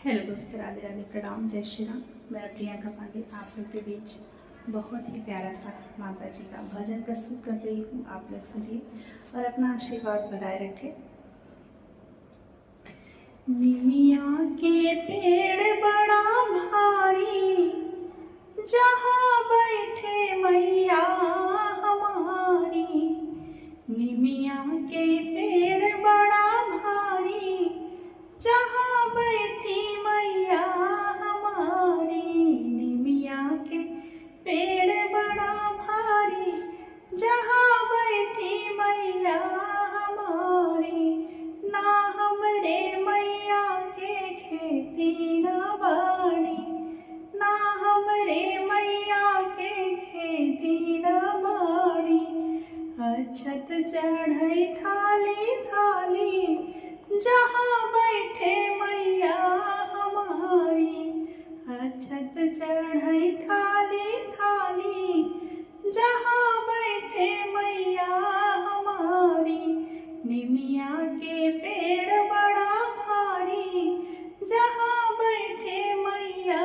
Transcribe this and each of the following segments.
Hello दोस्तों, राधे राधे, प्रणाम, जय श्री राम। मैं प्रियंका पांडे आप लोग के बीच बहुत ही प्यारा सा माता जी का भजन प्रस्तुत कर रही हूँ। आप लोग सुनिए और अपना आशीर्वाद बनाए रखें। निमिया के पेड़ बड़ा भारी, जहाँ बैठे मैया हमारी। निमिया के पेड़ बड़ा भारी, जहाँ बैठी मैया हमारी। निमिया के पेड़ बड़ा भारी, जहाँ बैठी मैया हमारी। ना हमरे मैया के खेती न बाड़ी, ना हमरे मैया के खेती न बाड़ी। अक्षत चढ़ई थाली थाली, जहाँ बैठे मैया हमारी। अक्षत चढ़ई थाली थाली, जहाँ बैठे मैया हमारी। निमिया के पेड़ बड़ा भारी, जहाँ बैठे मैया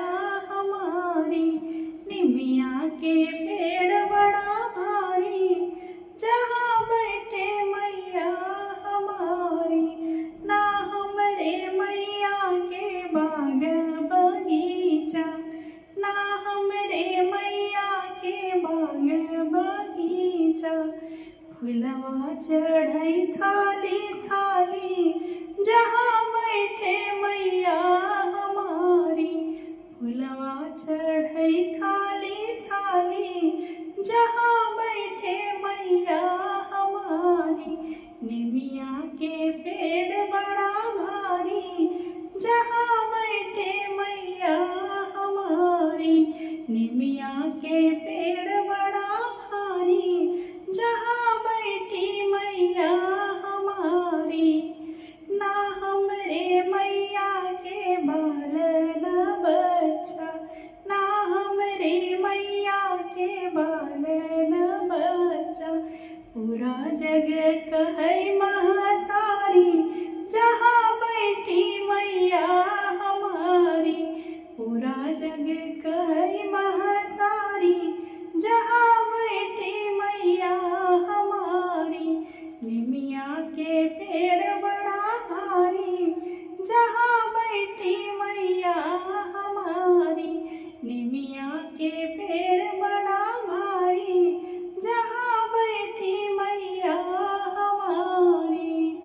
हमारी। निमिया के पेड़ बड़ा भारी, जहाँ बैठे मैया हमारी। ना हमरे मैया के बाग बगीचा, ना हमरे मैया के बाग बगीचा। फुलवा चढ़ई थाली थाली, जहाँ बैठे मैया हमारी। फुलवा चढ़ई थाली थाली, जहाँ बैठे मैया हमारी। निमिया के पेड़ बड़ा भारी, जहाँ बैठे मैया हमारी। निमिया के